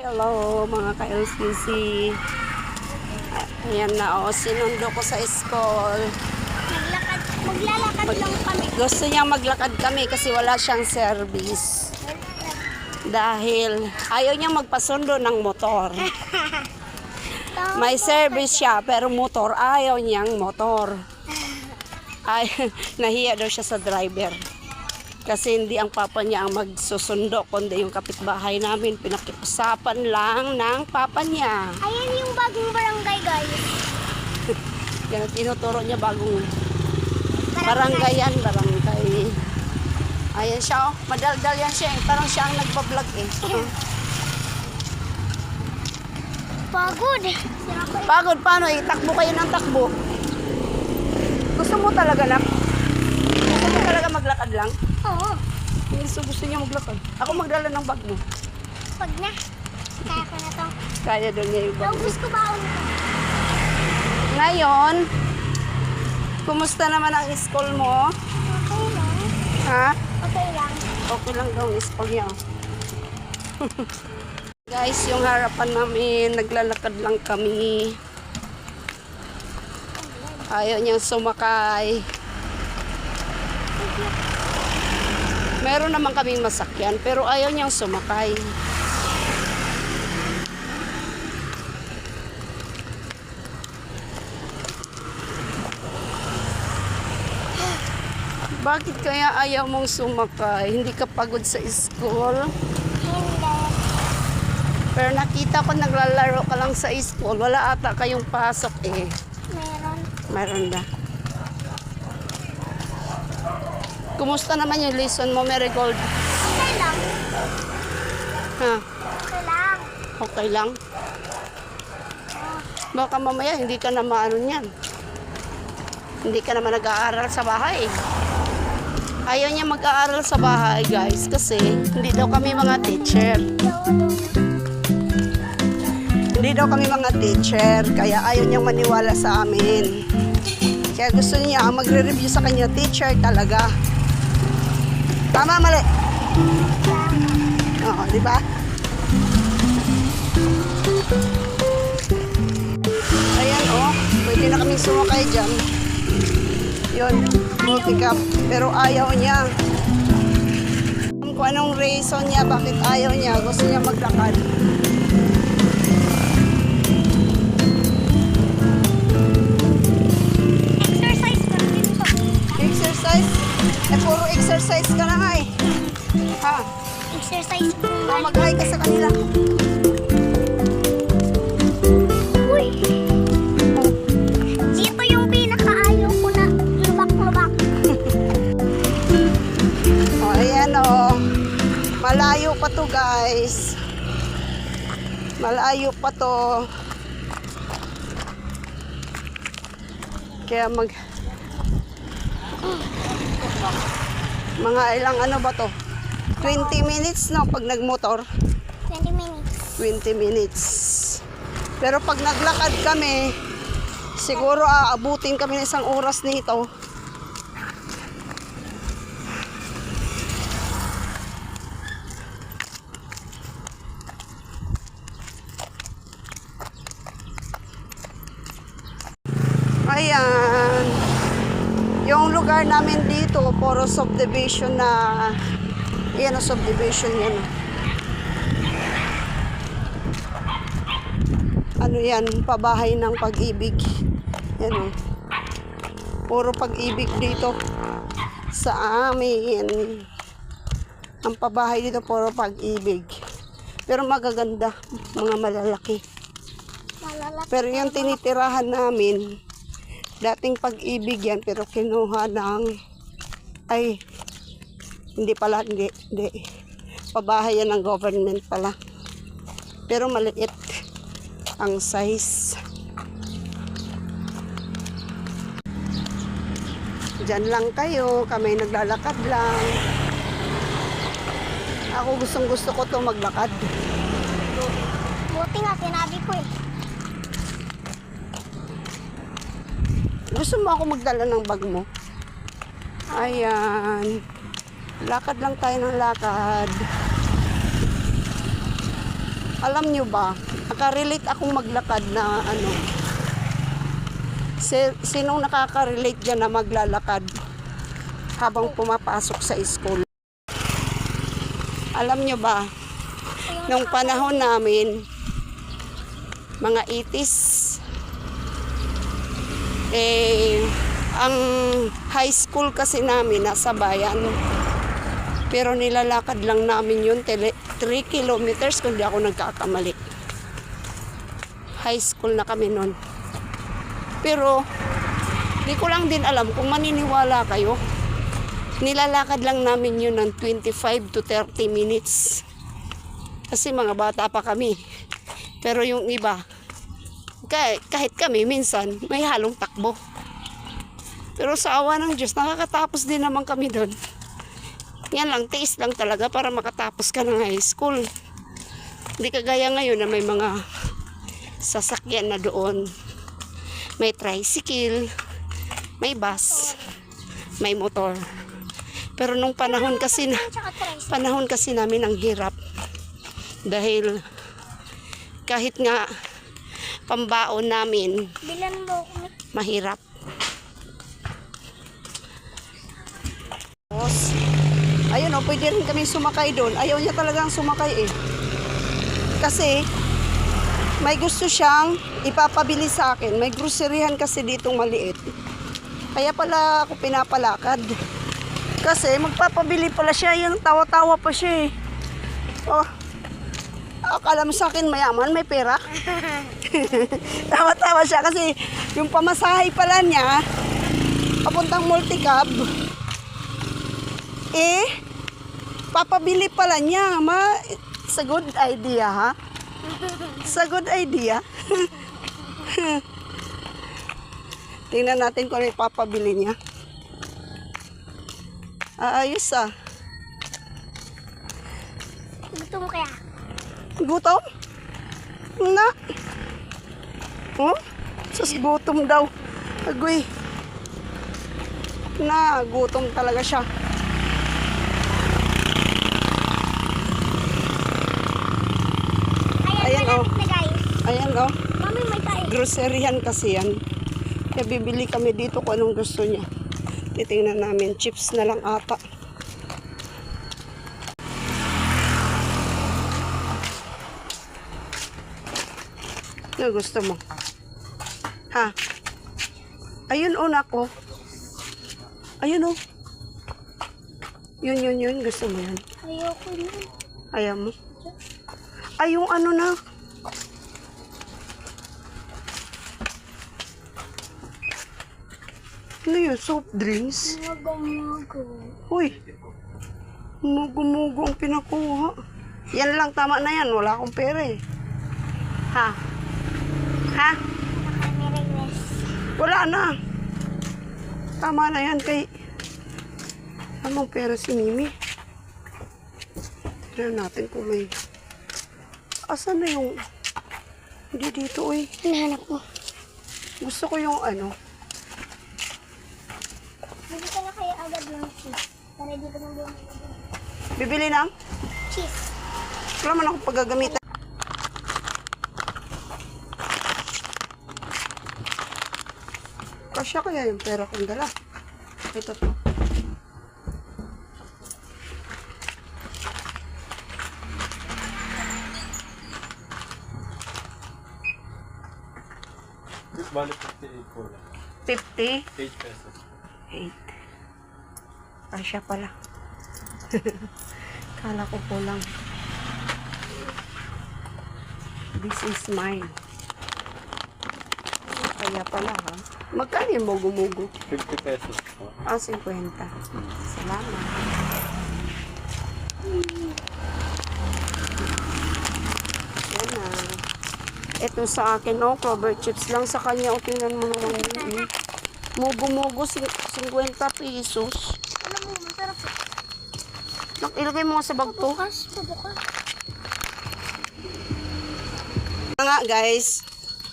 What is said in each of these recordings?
Hello mga ka-LCC. Ayan na sinundo ko sa school. Maglalakad lang kami. Gusto niyang maglakad kami kasi wala siyang service. Dahil ayaw niyang magpasundo ng motor. May service siya pero motor, ayaw niyang motor. Nahiya daw siya sa driver. Kasi hindi ang papa niya ang magsusundo, kundi yung kapitbahay namin. Pinakiusapan lang ng papa niya. Ayan yung bagong barangay, guys. Yan, tinuturo niya bagong barangay yan, barangay. Ayan siya, madaldal yan siya. Parang siya ang nagbablog eh. Pagod. Pagod, paano eh? Takbo kayo ng takbo. Gusto mo talaga lang? Gusto mo talaga maglakad lang? Oo. Gusto niya maglakad. Ako magdala ng bag mo. Pag na. Kaya ko na to. Kaya doon niya yung bag mo. Naubos ko baon ko. Ngayon, kumusta naman ang school mo? Okay lang. Ha? Okay lang. Okay lang daw ang school niya. Guys, yung harapan namin, naglalakad lang kami. Ayaw niyang sumakay. Meron naman kaming masakyan, pero ayaw niyang sumakay. Bakit kaya ayaw mong sumakay? Hindi ka pagod sa school? Hindi. Pero nakita ko naglalaro ka lang sa school. Wala ata kayong pasok eh. Meron. Meron ba? Kumusta naman yung lesson mo, Marigold? Okay lang. Ha? Okay lang. Okay lang? Baka mamaya hindi ka na maano niyan. Hindi ka naman nag-aaral sa bahay. Ayaw niya mag-aaral sa bahay, guys, kasi hindi daw kami mga teacher. Hindi daw kami mga teacher, kaya ayaw niyang maniwala sa amin. Kaya gusto niya ang magre-review sa kanya, teacher talaga. Tama, mali? Oo, di ba? Ayan, pwede na kaming sumakay dyan. Yun, multi-cap. Pero ayaw niya. Kung anong reason niya, bakit ayaw niya, gusto niya maglakad. Exercise ko rin ito. Exercise? Puro exercise ka na nga eh. Ha? Exercise ko. Mag-hi ka sa kanila. Uy! Dito yung pinakaayaw ko na lubak-lubak. Ayan malayo pa to, guys. Malayo pa to. Kaya mga ilang ano ba to? 20 minutes no pag nagmotor. 20 minutes. 20 minutes. Pero pag naglakad kami, siguro aabutin kami ng isang oras nito. Ayan. Yung lugar namin dito, puro subdivision na, yan ang subdivision yan. Ano yan, pabahay ng Pag-ibig. Yan puro Pag-ibig dito sa amin. Ang pabahay dito, puro Pag-ibig. Pero magaganda, mga malalaki. Malalaki. Pero yung tinitirahan namin, dating Pag-ibig yan, pero kinuha ng, hindi pala, hindi. Pabahay yan ng government pala. Pero maliit ang size. Diyan lang kayo, kami naglalakad lang. Ako gusto ko to maglakad. Buti nga, sinabi ko eh. Gusto mo ako magdala ng bag mo? Ayan. Lakad lang tayo ng lakad. Alam nyo ba, nakarelate akong maglakad na ano, sinong nakaka-relate dyan na maglalakad habang pumapasok sa school? Alam nyo ba, nung panahon namin, mga 80s, ang high school kasi namin nasa bayan. Pero nilalakad lang namin yun, 3 kilometers kung di ako nagkakamali. High school na kami nun. Pero, di ko lang din alam kung maniniwala kayo. Nilalakad lang namin yun ng 25 to 30 minutes. Kasi mga bata pa kami. Pero yung iba, kahit kami minsan, may halong takbo. Pero sa awa ng Diyos, nakakatapos din naman kami doon. Yan lang, tiis lang talaga para makatapos ka ng high school. Hindi kagaya ngayon na may mga sasakyan na doon. May tricycle, may bus, may motor. Pero nung panahon kasi namin ang hirap. Dahil kahit nga pambaon namin, Bilan mo ako. mahirap. Ayun o, pwede rin kami sumakay doon. Ayaw niya talagang sumakay eh. Kasi, may gusto siyang ipapabili sa akin. May groceryhan kasi ditong maliit. Kaya pala ako pinapalakad. Kasi magpapabili pala siya. Yan, tawa-tawa pa siya eh. Oh, akala mo sa akin mayaman, may pera. Tawa-tawa siya kasi yung pamasahe pala niya, papuntang multicab, papabili pala niya. It's a good idea, ha? It's a good idea. Tingnan natin kung ano ipapabili niya. Ayos ah. Gusto mo kaya? Gutom? Na. Oh? Sus, gutom daw. Agoy. Na, gutom talaga siya. Ayan oh. Na guys. Ayan oh. Mami, may tayo. Groceryhan kasi yan. Kaya bibili kami dito kung anong gusto niya. Titingnan namin. Chips na lang ata. Ano gusto mo? Ha? Ayun oh, nako. Ayun oh. Yun. Gusto mo yan? Ayoko yun. Ayaw mo? Ay, yung ano na. Ano yun? Soft drinks? Mago-mago. Uy. Mugo-mugo ang pinakuha. Yan lang, tama na yan. Wala akong pera eh. Ha? Ha? Kami request. Wala na. Tama na yan kay... Ano pera si Mimi? Tignan natin kung may... Asan na yung... Hindi dito eh. Hinahanap mo. Gusto ko yung ano. Hindi ka na kaya agad ng cheese. Para di ka nang bumili. Bibili ng? Cheese. Wala man akong paggagamitan. Kasya kaya yung pera kong dala. Ito to. Bali 58 po lang. 50? 8 pesos. 8. Kasya pala. Kala ko po lang. This is mine. Kaya pala ha. Magkano yung mugo-mugo? 50 pesos po. 50. Salamat. Yan na. Ito sa akin, no? Clover chips lang sa kanya. O, tingnan mo naman yun. Mugo-mugo, 50 pesos. Alam mo, masarap. Ilagay mo nga sa bag to. Pabukas. Nga guys,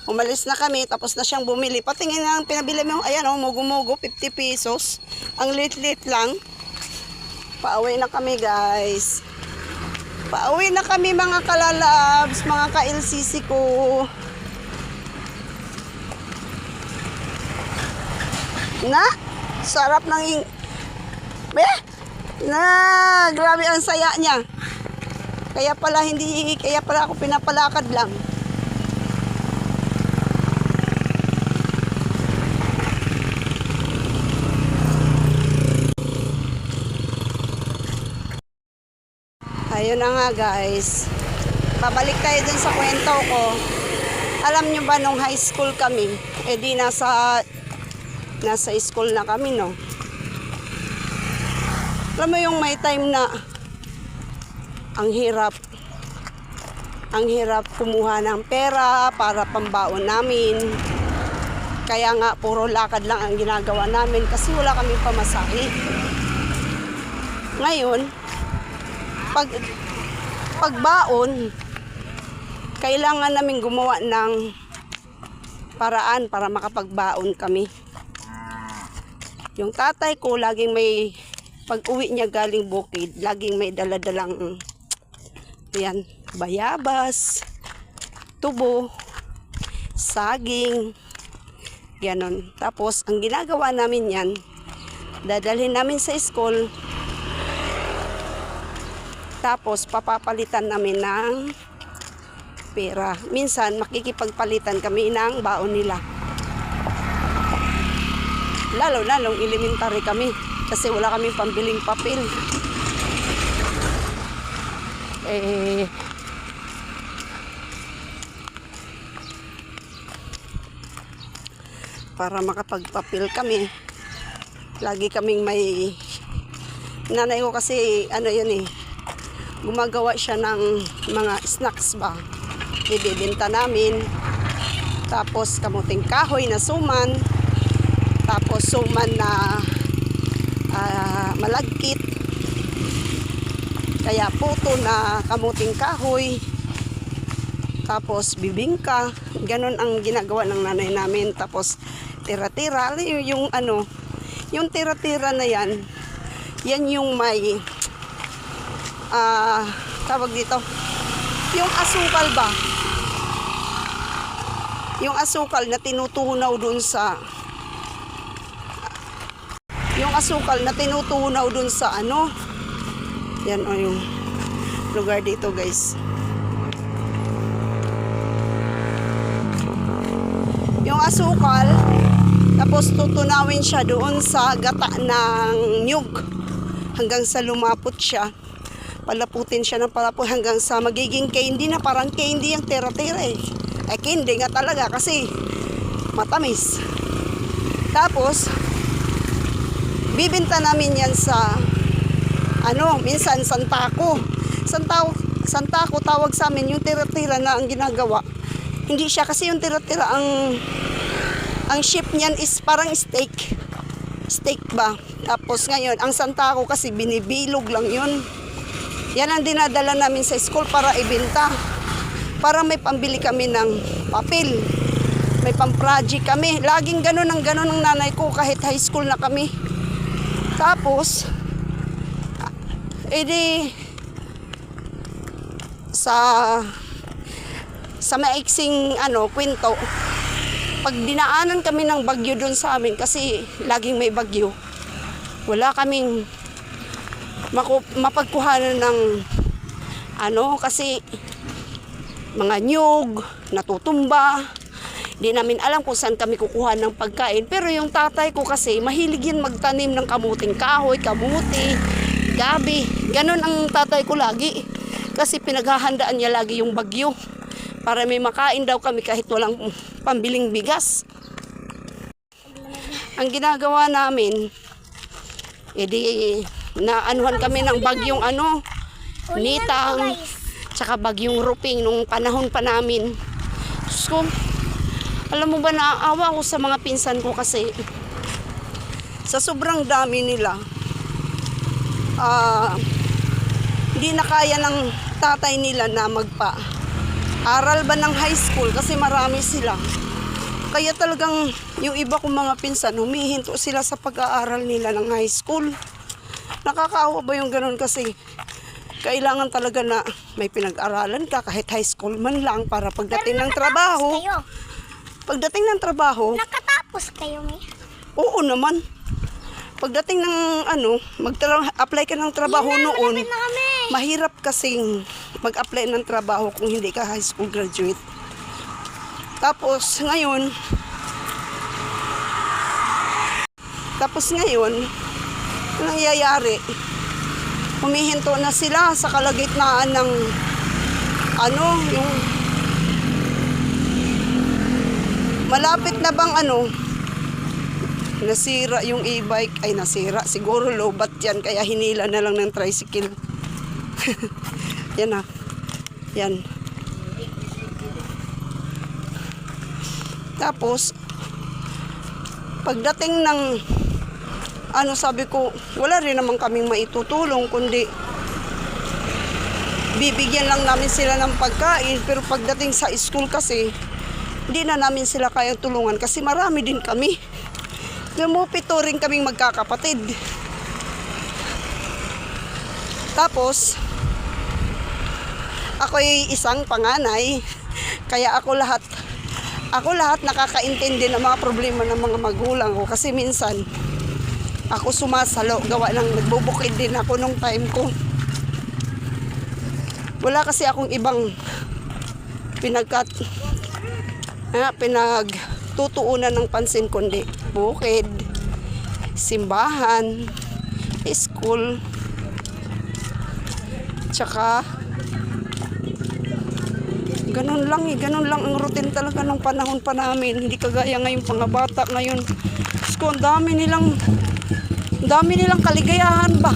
umalis na kami, tapos na siyang bumili. Patingin na ang pinabili mo, ayan o, mugo-mugo, 50 pesos. Ang lit-lit lang. Pauwi na kami guys. Pauwi na kami mga kalalabs, mga ka-LCC ko. Na, sarap ng grabe ang saya niya. Kaya pala ako pinapalakad lang. Ayun na nga guys. Pabalik tayo dun sa kwento ko. Alam nyo ba nung high school kami, di nasa school na kami, no? Alam mo yung may time na ang hirap kumuha ng pera para pambaon namin. Kaya nga puro lakad lang ang ginagawa namin kasi wala kaming pamasahe. Ngayon, pagbaon, kailangan namin gumawa ng paraan para makapagbaon kami. Yung tatay ko, laging may, pag-uwi niya galing bukid, laging may daladalang, bayabas, tubo, saging, ganon. Tapos, ang ginagawa namin yan, dadalhin namin sa school, tapos papapalitan namin ng pera. Minsan, makikipagpalitan kami ng baon nila. Lalo na nung elementary kami kasi wala kaming pambiling papel. Para makapagpapel kami, lagi kaming may nanay ko kasi gumagawa siya ng mga snacks ba, ibibenta namin. Tapos kamuting kahoy na suman, tapos suman na malagkit, kaya puto na kamuting kahoy, tapos bibingka, ganon ang ginagawa ng nanay namin. Tapos tira-tira, yung tira-tira na yan yung may tawag dito, yung asukal ba, yung asukal na tinutunaw dun sa yan o yung lugar dito guys, yung asukal, tapos tutunawin siya doon sa gata ng nyug hanggang sa lumapot siya. Palaputin siya ng palapot hanggang sa magiging candy na, parang candy yung tira-tira candy nga talaga kasi matamis. Tapos bibenta namin yan sa minsan santako tawag sa amin yung tira-tira na ang ginagawa. Hindi siya kasi yung tira-tira, ang shape niyan is parang steak ba. Tapos ngayon ang santako kasi binibilog lang yun. Yan ang dinadala namin sa school para ibenta. Para may pambili kami ng papel. May pamproject kami. Laging ganun ang nanay ko kahit high school na kami. Tapos, sa maiksing kwento, pag dinaanan kami ng bagyo doon sa amin, kasi laging may bagyo, wala kaming mapagkuhanan ng kasi mga nyug, natutumba. Di namin alam kung saan kami kukuha ng pagkain. Pero yung tatay ko kasi mahilig yan magtanim ng kamuting kahoy, kamuti, gabi. Ganon ang tatay ko lagi. Kasi pinaghahandaan niya lagi yung bagyo para may makain daw kami kahit walang pambiling bigas. Ang ginagawa namin, naanuhan kami ng bagyong Nitang, tsaka bagyong Ruping nung panahon pa namin. So, alam mo ba, naaawa ako sa mga pinsan ko kasi sa sobrang dami nila, hindi na kaya ng tatay nila na magpa-aral ba ng high school kasi marami sila. Kaya talagang yung iba kong mga pinsan, humihinto sila sa pag-aaral nila ng high school. Nakakaawa ba yung ganun kasi Kailangan talaga na may pinag-aralan ka kahit high school man lang para pagdating ng trabaho. Kayo. Pagdating ng trabaho, Nakatapos kayo, May. oo naman. Pagdating ng apply ka ng trabaho noon, Malapit na kami. mahirap kasing mag-apply ng trabaho kung hindi ka high school graduate. Tapos ngayon, ang nangyayari, humihinto na sila sa kalagitnaan ng yung malapit na bang nasira yung e-bike, ay nasira, siguro lobat yan, kaya hinila na lang ng tricycle. Yan na. Yan. Tapos, pagdating ng, sabi ko, wala rin naman kaming maitutulong, kundi bibigyan lang namin sila ng pagkain. Pero pagdating sa school kasi, hindi na namin sila kayang tulungan kasi marami din kami. Lumupito rin kaming magkakapatid. Tapos, ako'y isang panganay, kaya ako lahat nakakaintindi ng mga problema ng mga magulang ko kasi minsan ako sumasalo, gawa ng nagbubukid din ako nung time ko. Wala kasi akong ibang pinagtutuunan ng pansin kundi bukid, simbahan, school, tsaka ganun lang ang routine talaga ng panahon pa namin. Hindi kagaya ngayong mga bata ngayon. Ang dami nilang kaligayahan ba?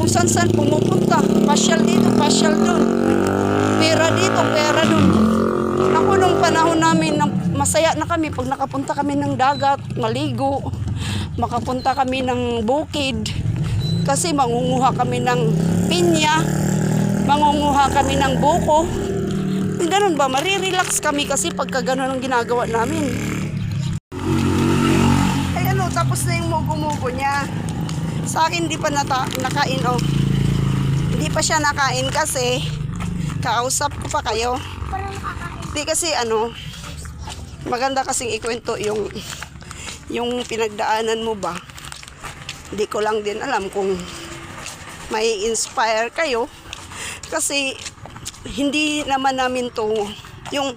Kung saan pumupunta. Pasyal dito, pasyal doon. Pera dito, pera doon. Ako nung panahon namin, masaya na kami pag nakapunta kami ng dagat, maligo. Makapunta kami ng bukid. Kasi mangunguha kami ng pinya. Mangunguha kami ng buko. Ganun ba? Marirelax kami kasi pagka ganun ang ginagawa namin. Ay tapos na yung mugo-mugo niya. Sa akin di pa nakain Hindi pa siya nakain kasi kausap ko pa kayo. Parang nakakain. Di kasi maganda kasing ikwento yung pinagdaanan mo ba. Hindi ko lang din alam kung may inspire kayo. Kasi hindi naman namin to, yung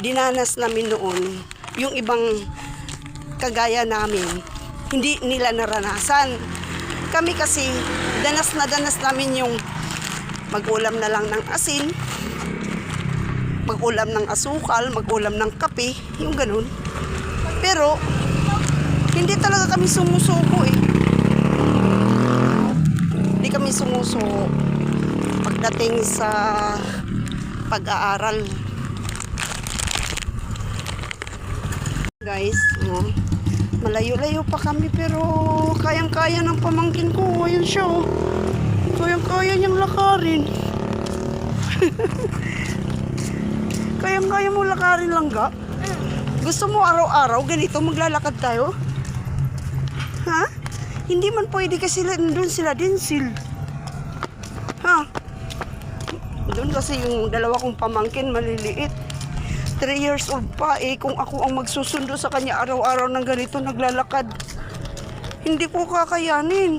dinanas namin noon, yung ibang kagaya namin, hindi nila naranasan. Kami kasi, danas namin yung mag-ulam na lang ng asin, mag-ulam ng asukal, mag-ulam ng kape, yung ganun. Pero, hindi talaga kami sumusuko Hindi kami sumusuko pagdating sa pag-aaral. Guys, malayo-layo pa kami pero kayang-kaya ng pamangkin ko. Ayan siya, kayang-kaya niyang lakarin. Kayang-kaya mo lakarin lang ga? Gusto mo araw-araw ganito maglalakad tayo? Ha? Hindi man pwede kasi doon sila dinsil. Ha? Doon kasi yung dalawa kong pamangkin maliliit. 3 years old pa kung ako ang magsusundo sa kanya araw-araw ng ganito naglalakad. Hindi ko kakayanin.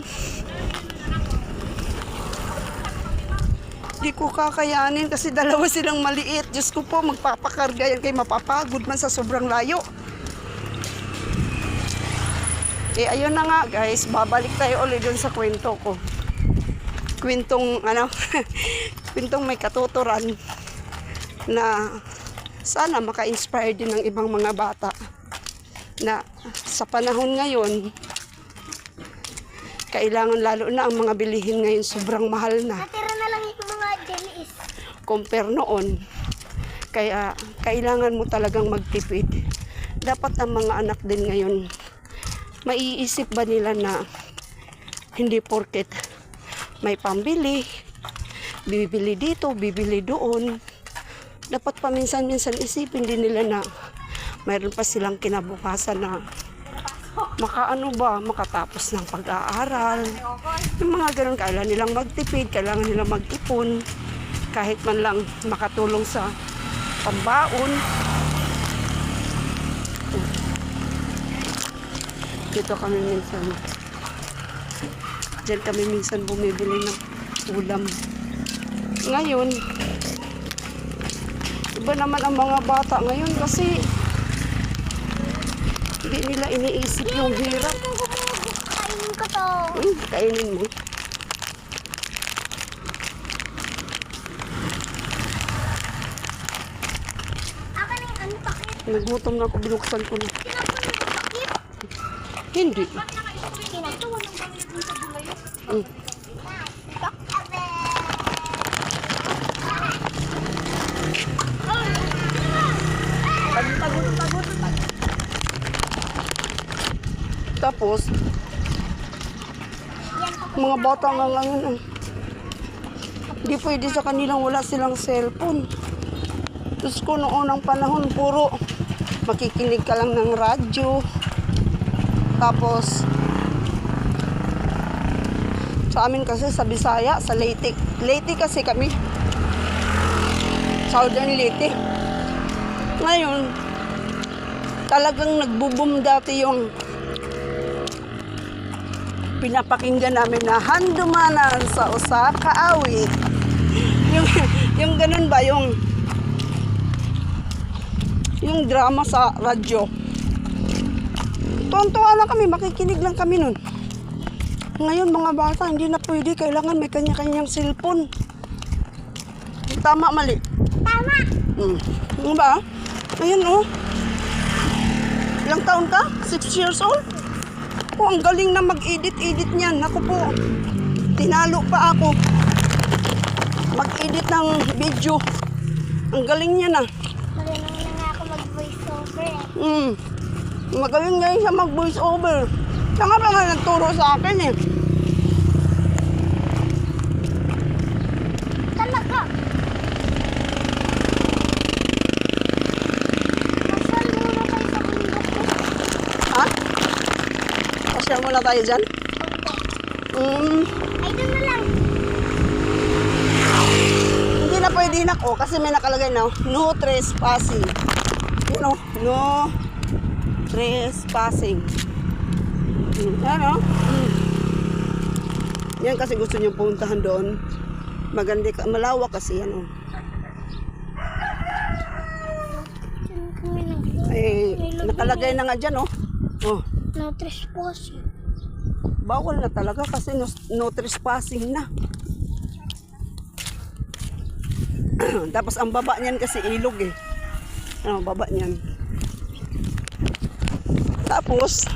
Hindi ko kakayanin kasi dalawa silang maliit. Diyos ko po, magpapakarga yan kay mapapagod man sa sobrang layo. Ayun na nga guys, babalik tayo ulit dun sa kwento ko. Kwentong may katuturan na sana maka-inspire din ng ibang mga bata na sa panahon ngayon kailangan, lalo na ang mga bilihin ngayon sobrang mahal na Natira na lang yung mga jellies. compare noon. Kaya kailangan mo talagang magtipid. Dapat ang mga anak din ngayon maiisip ba nila na hindi porket may pambili, bibili dito, bibili doon. Dapat paminsan-minsan isipin din nila na mayroon pa silang kinabukasan na makaano ba, makatapos ng pag-aaral. Yung mga ganun, kailangan nilang magtipid, kailangan nilang mag-ipon, kahit man lang makatulong sa pambaon. Dito kami minsan. Diyan kami minsan bumibili ng ulam. Ngayon, iba naman ang mga bata ngayon kasi hindi nila iniisip yung hirap. Kainin ko to. Kainin mo. Akin yung ano pakit. Nagutom na ako, binuksan ko na. Tinapon mo yung pakit. Hindi. Tinapon ng pangit mo sa gulay. Mm. Tapos, mga bata nga ngayon, hindi pwede sa kanilang wala silang cellphone. Tapos ko noong unang panahon, puro makikinig ka lang ng radyo. Tapos, sa amin kasi sa Bisaya, sa Leyte. Leyte kasi kami. Southern Leyte. Ngayon, talagang nagbo-boom dati yung pinapakinggan namin na handumanan sa usa ka awit. Yung ganun ba, yung drama sa radyo. Tuwan-tuwa lang kami, makikinig lang kami nun. Ngayon mga bata, hindi na pwede, kailangan may kanya-kanyang cellphone. Tama, mali? Tama. Ano ba? Ayan oh. Ilang taon ka? 6 years old? Oh, ang galing na mag-edit niyan. Ako po, tinalo pa ako. Mag-edit ng video. Ang galing niya na. Marunong na nga ako mag-voice over eh. Magaling ngayon siya mag-voice over. Siya nga ba nga nagturo sa akin eh. Talaga. Pasal muna kayo sa bundok ko. Ha? Pasyal muna tayo dyan? Ay, doon na lang. Hindi na pwede na ko kasi may nakalagay na no trespassing. You know, no trespassing. Ano? Yan kasi gusto niyo puntahan doon. Maganda, malawak kasi yan oh. Eh, nakalagay na nga dyan oh. Oh, No trespassing. bawal na talaga kasi no trespassing na. Tapos ang baba niyan kasi ilog eh. Ano, baba niyan. Tapos,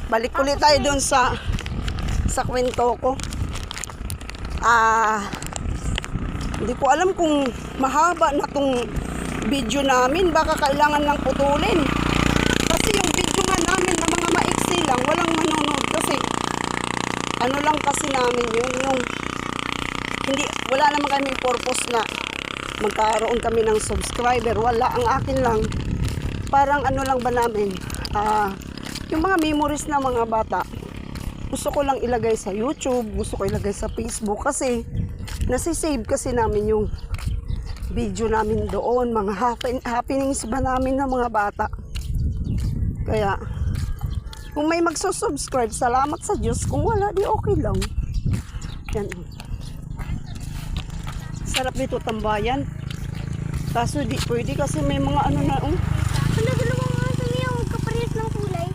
balik ulit tayo doon sa kwento ko. Hindi ko alam kung mahaba na tong video namin. Baka kailangan lang putulin. Kasi yung video nga namin na mga maiksi lang, walang manonood kasi ano lang kasi namin yun, yung hindi, wala naman kami purpose na magkaroon kami ng subscriber. Wala, ang akin lang, parang ano lang ba namin, yung mga memories ng mga bata, gusto ko lang ilagay sa YouTube, gusto ko ilagay sa Facebook kasi nasisave kasi namin yung video namin doon, mga happenings ba namin ng mga bata. Kaya, kung may magsusubscribe, salamat sa Diyos. Kung wala, di okay lang. Yan. Sarap dito tambayan. Kaso di pwede kasi may mga ano na, Dalawang nga sa niya, magkaparehas ng kulay.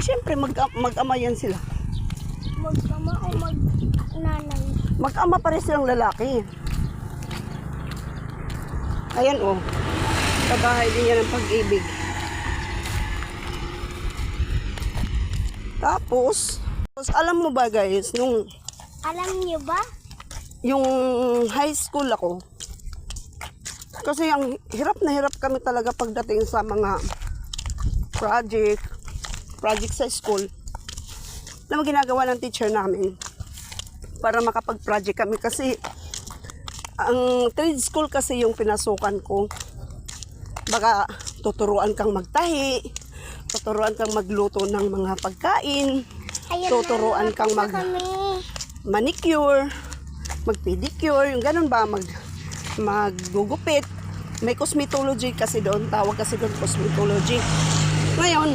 syempre mag-ama yan sila. Mag-ama o mag-nanay. Mag-ama pa rin silang lalaki. Ayan oh. Sa bahay din yan ang pag-ibig. Tapos, alam mo ba guys, nung Alam niyo ba? yung high school ako, kasi ang hirap na hirap kami talaga pagdating sa mga project sa school na ginagawa ng teacher namin para makapag-project kami kasi ang trade school kasi yung pinasukan ko. Baka tuturuan kang magtahi, Tuturuan kang magluto ng mga pagkain. Ayun Tuturuan na, kang tapos na kami. manicure, mag-pedicure, yung ganun ba, maggugupit. May cosmetology kasi doon, tawag kasi doon cosmetology. Ngayon,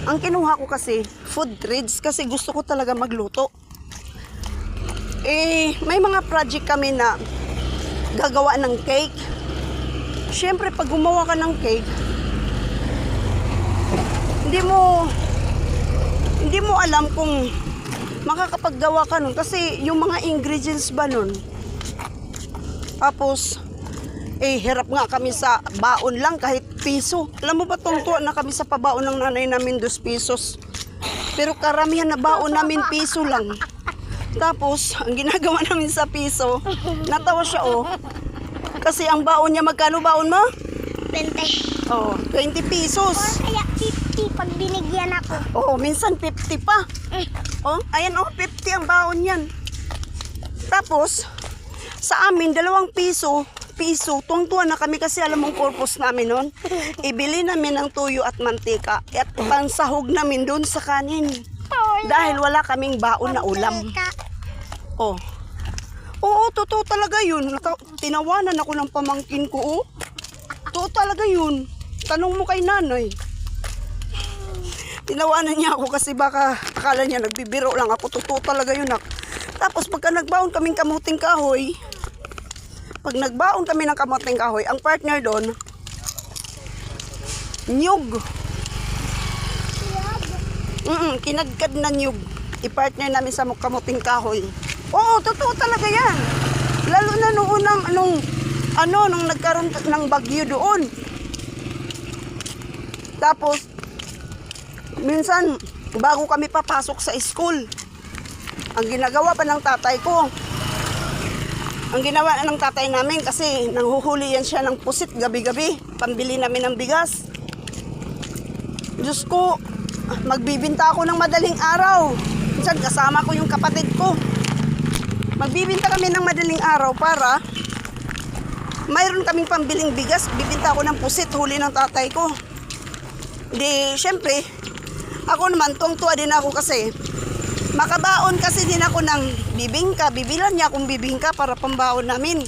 ang kinuha ko kasi, food trades, kasi gusto ko talaga magluto. May mga project kami na gagawa ng cake. Siyempre, pag gumawa ka ng cake, hindi mo alam kung makakapaggawa ka nun kasi yung mga ingredients ba nun. Tapos hirap nga kami sa baon lang kahit piso. Alam mo ba, tungtuwa na kami sa pabaon ng nanay namin 2 pesos. Pero karamihan na baon namin piso lang. Tapos ang ginagawa namin sa piso, natawa siya kasi ang baon niya, magkano baon mo? 20. 20 pesos. Kaya 50 pag binigyan ako. Minsan 50 pa. Ayan 50 ang baon yan. Tapos, sa amin, 2 piso, tuwang-tuwa na kami kasi alam mong purpose namin nun. Ibili namin ng tuyo at mantika at pansahog namin doon sa kanin. Dahil wala kaming baon na ulam. Oo, totoo talaga yun. Tinawanan ako ng pamangkin ko, Totoo talaga yun. Tanong mo kay nanay. Tinawanan niya ako kasi baka akala niya nagbibiro lang ako. Totoo talaga yun. Tapos pagka nagbaon kaming kamuting kahoy, ang partner doon, nyug. Kinagkad na nyug. I-partner namin sa kamuting kahoy. Oo, totoo talaga yan. Lalo na nung nagkaroon ng bagyo doon. Tapos, minsan, bago kami papasok sa school, ang ginagawa pa ng tatay ko, ang ginawa ng tatay namin kasi nanghuhuli yan siya ng pusit gabi-gabi, pambili namin ng bigas. Diyos ko, magbibinta ako ng madaling araw. Minsan kasama ko yung kapatid ko. Magbibinta kami ng madaling araw para mayroon kaming pambiling bigas. Bibinta ako ng pusit, huli ng tatay ko. Syempre, ako naman, tuwang-tuwa din ako kasi makabaon kasi din ako ng bibingka. Bibilan niya akong bibingka para pambaon namin.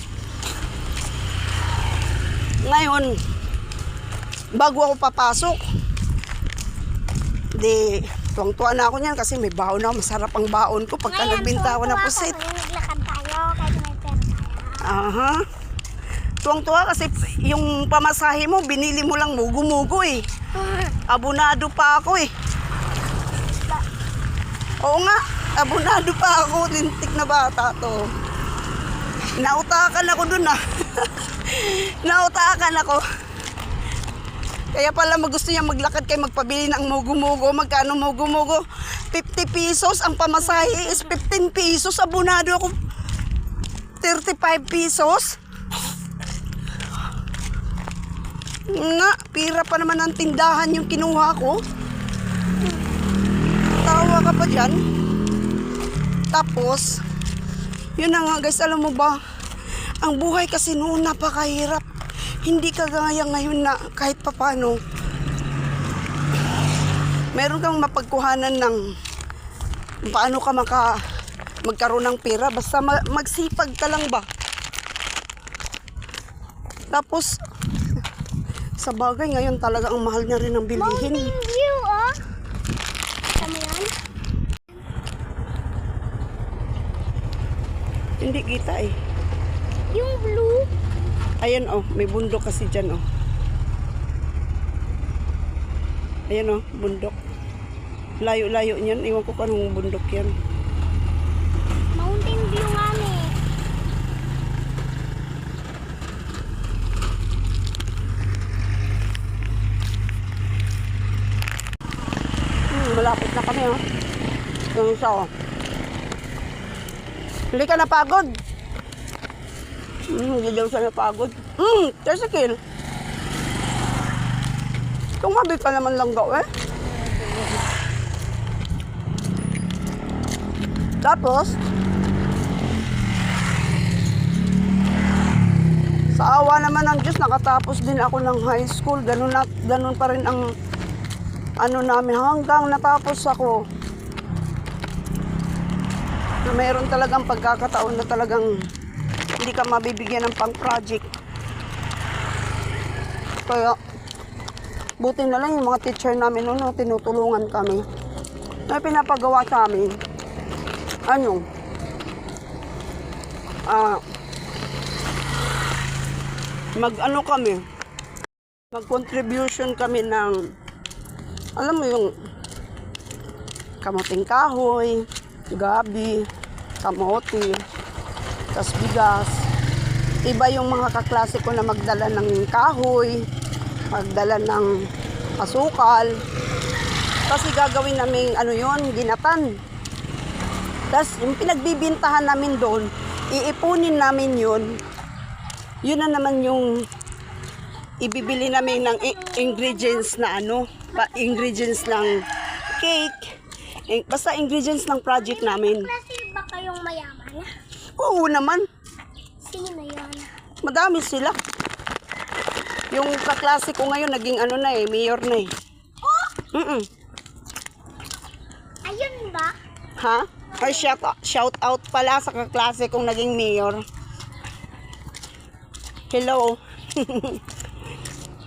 Ngayon, bago ako papasok, tuwang-tuwa na ako niyan kasi may baon ako. Masarap ang baon ko pagka nagbinta ako ng pusit. Naglakad tayo kahit may pera tayo. Tuwang-tuwa kasi yung pamasahe mo, binili mo lang mugo-mugo Abonado pa ako Oo nga, abonado pa ako. Lintik na bata to. Nautakan ako dun Nautakan ako. Kaya pala gusto niya maglakad kayo magpabili ng mugo-mugo. Magkano mugo-mugo? 50 pesos. Ang pamasahe is 15 pesos. Abonado ako 35 pesos. Nga, pira pa naman ang tindahan yung kinuha ko. Tawa ka pa dyan. Tapos, yun na nga guys, alam mo ba, ang buhay kasi noon napakahirap. Hindi kagaya ngayon na kahit papano, meron kang mapagkuhanan ng paano ka magkaroon ng pera. Basta magsipag ka lang ba. Tapos, sa bagay, ngayon talaga ang mahal niya rin ang bilihin. Mountain View, Tama yan? Hindi kita Yung blue. Ayan may bundok kasi dyan Ayan bundok. Layo-layo niyan. Iwan ko pa nung bundok yan. Mountain View nga Malapit na kami Yung isa Hindi ka napagod? Hindi daw siya napagod. Tricycle. Tumabi ka naman lang daw Tapos, sa awa naman ng Diyos, nakatapos din ako ng high school. Ganun pa rin ang ano namin hanggang natapos ako. Na mayroon talagang pagkakataon na talagang hindi ka mabibigyan ng pang-project. Kaya, buti na lang yung mga teacher namin noon, tinutulungan kami. May pinapagawa sa amin, mag-contribution kami ng, alam mo yung kamuting kahoy, gabi, kamote, tas bigas. Iba yung mga kaklase ko na magdala ng kahoy, magdala ng asukal. Kasi gagawin namin ginatan. Tas yung pinagbibintahan namin doon, iipunin namin yun. Yun na naman yung ibibili namin ng ingredients na ingredients ng cake. Basta ingredients ng project namin. Klase ba kayong mayaman? Oo naman. Sino yun? Madami sila. Yung kaklase ko ngayon, naging mayor na eh. Oh! Ayun ba? Ha? Ay, shout out pala sa kaklase kong naging mayor. Hello.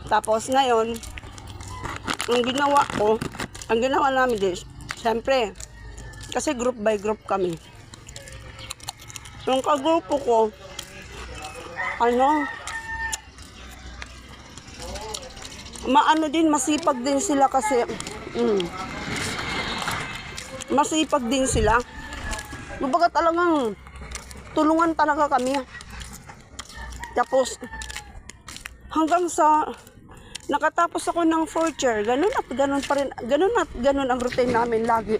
Tapos ngayon, ang ginawa namin din, siyempre, kasi group by group kami. Yung kagrupo ko, masipag din sila kasi, masipag din sila. Kumbaga talagang, tulungan talaga kami. Tapos, hanggang sa, nakatapos ako ng 4th year, ganun at ganun ang routine namin lagi.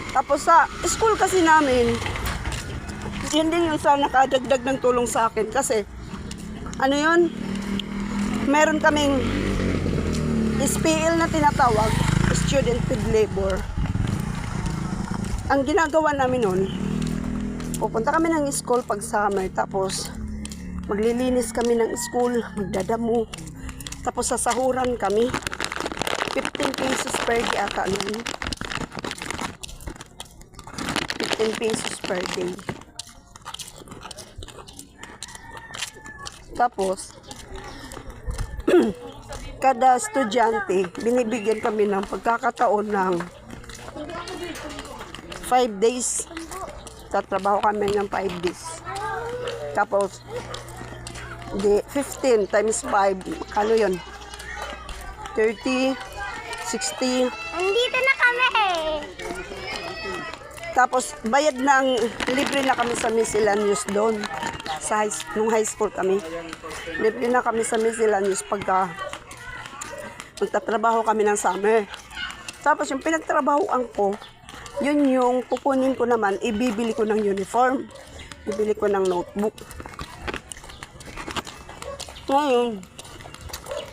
Tapos sa school kasi namin, yun din yung sa nakadagdag ng tulong sa akin kasi meron kaming SPL na tinatawag, Student Paid Labor. Ang ginagawa namin nun, pupunta kami ng school pag summer, tapos maglilinis kami ng school, magdadamo, tapos sasahuran kami. 15 pesos per day ata nun. 15 pesos per day. Tapos, kada estudyante, binibigyan kami ng pagkakataon ng 5 days. Tatrabaho kami ng 5 days. Tapos, 15 times 5, kano yun? 30, 60. Andito na kami eh. Tapos, bayad ng, libre na kami sa miscellaneous doon. Nung high school kami. Libre na kami sa miscellaneous pagka magtatrabaho kami ng summer. Tapos, yung pinagtrabahoan ko, yun yung kukunin ko naman, ibibili ko ng uniform. Ibili ko ng notebook. Ngayon,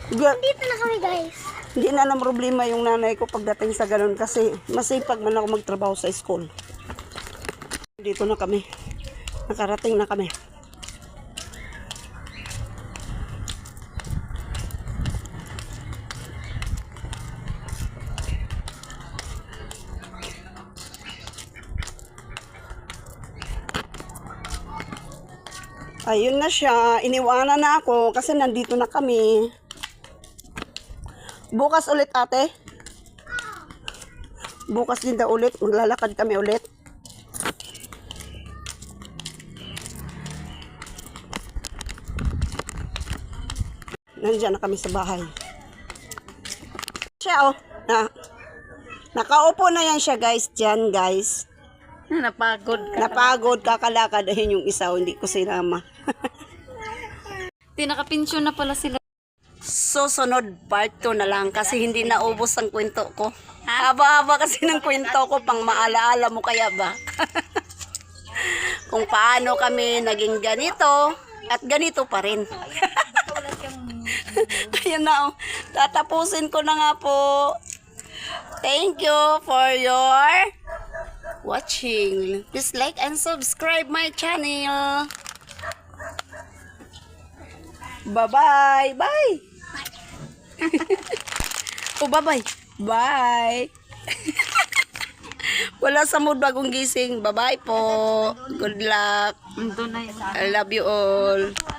Andito na kami guys. hindi na lang problema yung nanay ko pagdating sa ganun kasi masipag man ako magtrabaho sa school. Dito na kami. Nakarating na kami. Ayun na siya. Iniwanan na ako kasi nandito na kami. Bukas ulit ate. Bukas din daw ulit. Maglalakad kami ulit. Nandiyan na kami sa bahay. Siya nakaupo na yan siya guys. Diyan guys. Napagod kakalakad. Ayun yung isa. Hindi ko sinama. Tinakapensyon na pala sila. Susunod part 2 na lang kasi hindi naubos ang kwento ko. Haba-haba kasi ng kwento ko pang maalaala mo kaya ba? Kung paano kami naging ganito at ganito pa rin. Ayan na tatapusin ko na nga po. Thank you for your watching. Please like and subscribe my channel. Bye-bye. Bye. Oh, bye-bye. Bye. Wala sa mood bagong gising. Bye-bye po. Good luck. I love you all.